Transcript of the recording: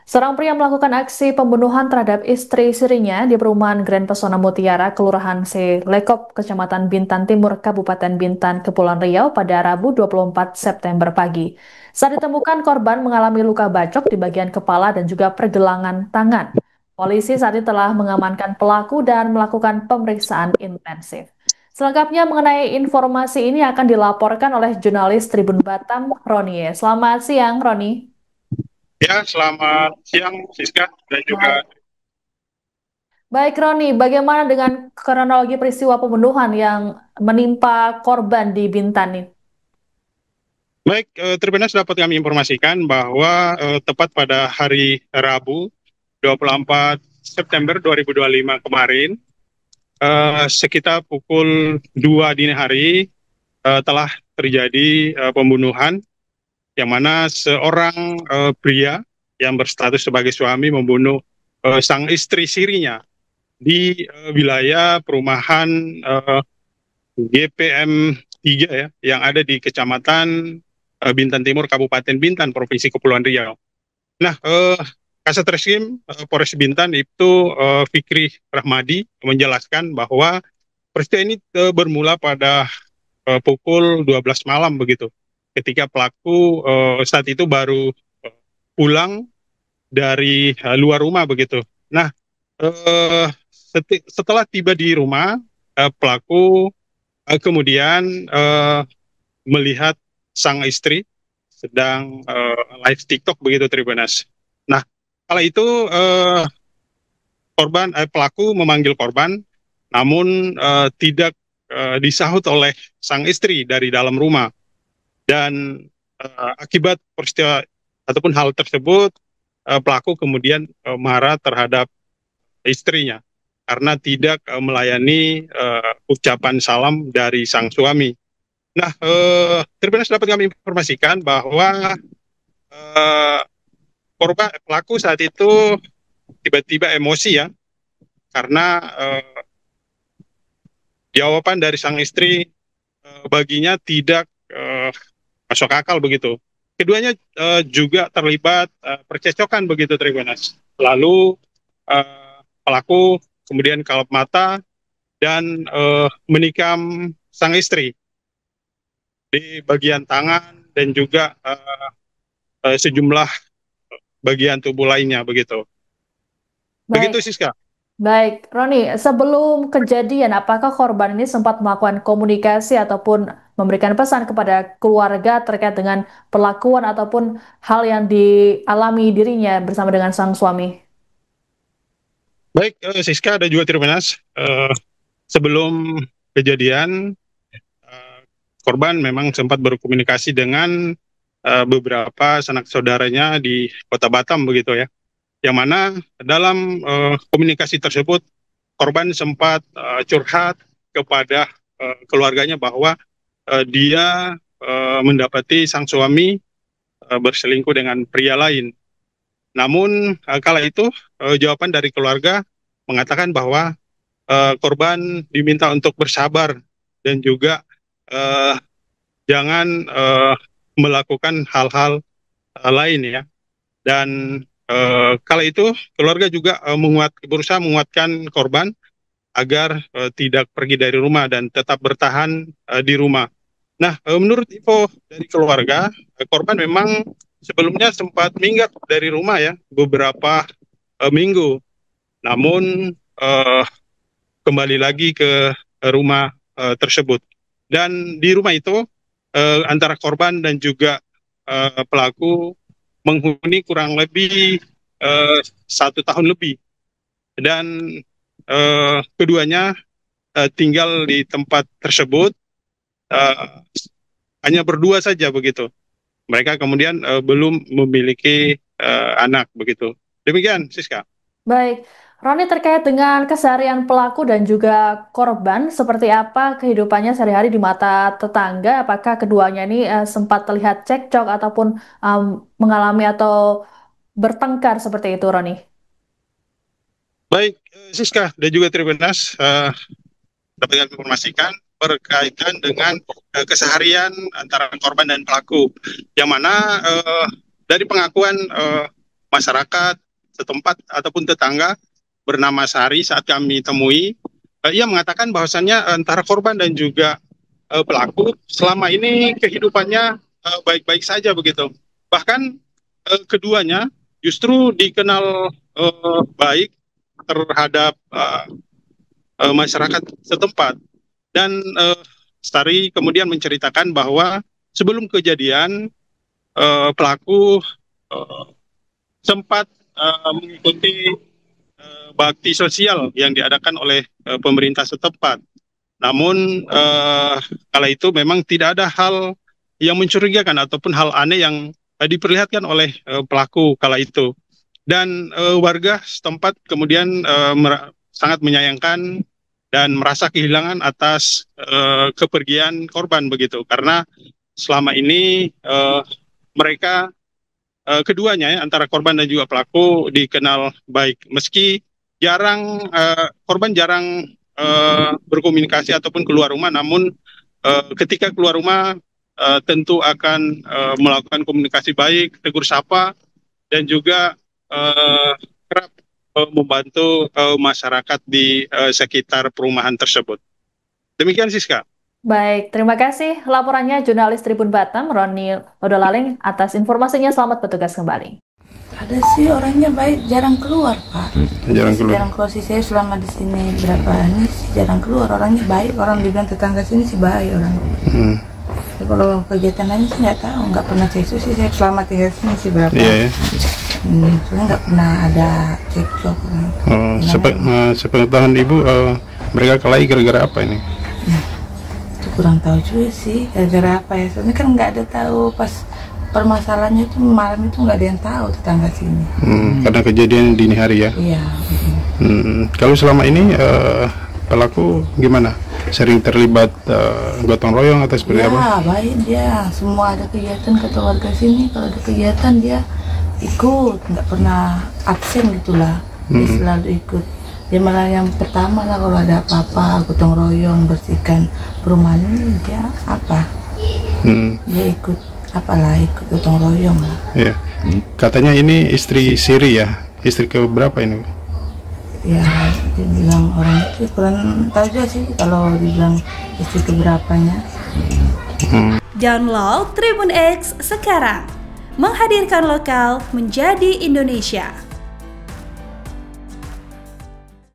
Seorang pria melakukan aksi pembunuhan terhadap istri sirinya di perumahan Grand Pesona Mutiara, Kelurahan Lekop, Kecamatan Bintan Timur, Kabupaten Bintan, Kepulauan Riau pada Rabu 24 September pagi. Saat ditemukan, korban mengalami luka bacok di bagian kepala dan juga pergelangan tangan. Polisi saat ini telah mengamankan pelaku dan melakukan pemeriksaan intensif. Selengkapnya mengenai informasi ini akan dilaporkan oleh jurnalis Tribun Batam, Roni. Selamat siang, Roni. Ya, selamat siang Siska dan juga Baik. Baik, Roni, bagaimana dengan kronologi peristiwa pembunuhan yang menimpa korban di Bintan ini? baik. Tribunnews dapat kami informasikan bahwa tepat pada hari Rabu 24 September 2025 kemarin, sekitar pukul 2 dini hari telah terjadi pembunuhan yang mana seorang pria yang berstatus sebagai suami membunuh sang istri sirinya di wilayah perumahan GPM 3 ya, yang ada di Kecamatan Bintan Timur, Kabupaten Bintan, Provinsi Kepulauan Riau. Nah, Kasat Reskrim Polres Bintan itu Fikri Rahmadi menjelaskan bahwa peristiwa ini bermula pada pukul 12 malam begitu, ketika pelaku saat itu baru pulang dari luar rumah begitu. Nah, setelah tiba di rumah, pelaku kemudian melihat sang istri sedang live TikTok begitu Tribunas. Nah, kala itu pelaku memanggil korban, namun tidak disahut oleh sang istri dari dalam rumah. Dan akibat peristiwa ataupun hal tersebut, pelaku kemudian marah terhadap istrinya karena tidak melayani ucapan salam dari sang suami. Nah, Tribunnews dapat kami informasikan bahwa eh, pelaku saat itu tiba-tiba emosi ya, karena jawaban dari sang istri baginya tidak masuk akal begitu. Keduanya juga terlibat percecokan begitu Tribunnews. Lalu pelaku kemudian kalap mata dan menikam sang istri di bagian tangan dan juga sejumlah bagian tubuh lainnya begitu. Baik, Begitu Siska. baik, Roni, sebelum kejadian, apakah korban ini sempat melakukan komunikasi ataupun memberikan pesan kepada keluarga terkait dengan perlakuan ataupun hal yang dialami dirinya bersama dengan sang suami? Baik, Siska ada juga Tirmenas. Sebelum kejadian, uh, korban memang sempat berkomunikasi dengan beberapa sanak saudaranya di Kota Batam begitu ya. Yang mana dalam komunikasi tersebut korban sempat curhat kepada keluarganya bahwa dia mendapati sang suami berselingkuh dengan pria lain. Namun kala itu jawaban dari keluarga mengatakan bahwa korban diminta untuk bersabar dan juga uh, jangan melakukan hal-hal lain ya. Dan kala itu keluarga juga berusaha menguatkan korban agar tidak pergi dari rumah dan tetap bertahan di rumah. Nah, menurut info dari keluarga, korban memang sebelumnya sempat minggat dari rumah ya beberapa minggu. Namun kembali lagi ke rumah tersebut. Dan di rumah itu antara korban dan juga pelaku menghuni kurang lebih 1 tahun lebih. Dan keduanya tinggal di tempat tersebut uh, hanya berdua saja begitu. Mereka kemudian belum memiliki anak begitu. Demikian, Siska. Baik, Roni terkait dengan keseharian pelaku dan juga korban, seperti apa kehidupannya sehari-hari di mata tetangga? Apakah keduanya ini sempat terlihat cekcok ataupun mengalami atau bertengkar seperti itu, Roni? Baik, Siska dan juga Tribunas, dapat kami informasikan berkaitan dengan keseharian antara korban dan pelaku, yang mana dari pengakuan masyarakat setempat ataupun tetangga bernama Sari saat kami temui. Ia mengatakan bahwasannya antara korban dan juga pelaku selama ini kehidupannya baik-baik saja begitu. Bahkan keduanya justru dikenal baik terhadap masyarakat setempat. Dan Sari kemudian menceritakan bahwa sebelum kejadian pelaku sempat mengikuti bakti sosial yang diadakan oleh pemerintah setempat. Namun kala itu memang tidak ada hal yang mencurigakan ataupun hal aneh yang diperlihatkan oleh pelaku kala itu. Dan warga setempat kemudian sangat menyayangkan dan merasa kehilangan atas kepergian korban begitu, karena selama ini mereka keduanya antara korban dan juga pelaku dikenal baik, meski korban jarang berkomunikasi ataupun keluar rumah, namun ketika keluar rumah tentu akan melakukan komunikasi baik, tegur sapa, dan juga kerap membantu masyarakat di sekitar perumahan tersebut. Demikian Siska. Baik, terima kasih laporannya jurnalis Tribun Batam, Roni Odolaling, atas informasinya. Selamat bertugas kembali. Ada sih orangnya baik, jarang keluar Pak. Jarang keluar sih, saya selama di sini berapa ini sih jarang keluar. Orangnya baik, orang dibilang tetangga sini sih baik orang. Kalau kegiatan lain sih nggak tahu, nggak pernah cekcok sih saya selama tinggal sini sih berapa. Iya. Soalnya nggak pernah ada cekcok. Sepengetahuan Ibu, mereka kelahi gara-gara apa ini? Itu kurang tahu juga sih, gara-gara apa ya. Soalnya kan nggak ada tahu pas permasalahannya itu malam itu nggak ada yang tahu tetangga sini. Karena kejadian dini hari ya. Iya. Kalau selama ini pelaku gimana? Sering terlibat gotong royong atau seperti apa? Ya baik dia, semua ada kegiatan kata warga sini, kalau ada kegiatan dia ikut, nggak pernah absen gitulah. Dia selalu ikut. Dia malah yang pertama lah kalau ada apa-apa gotong royong bersihkan perumahan ini dia apa? Dia ikut ikut gotong royong lah. Iya. Katanya ini istri Siri ya, istri keberapa ini? Ya, dibilang orang itu kurang tahu juga sih kalau dibilang istri keberapanya. Download Tribun X sekarang, menghadirkan lokal menjadi Indonesia.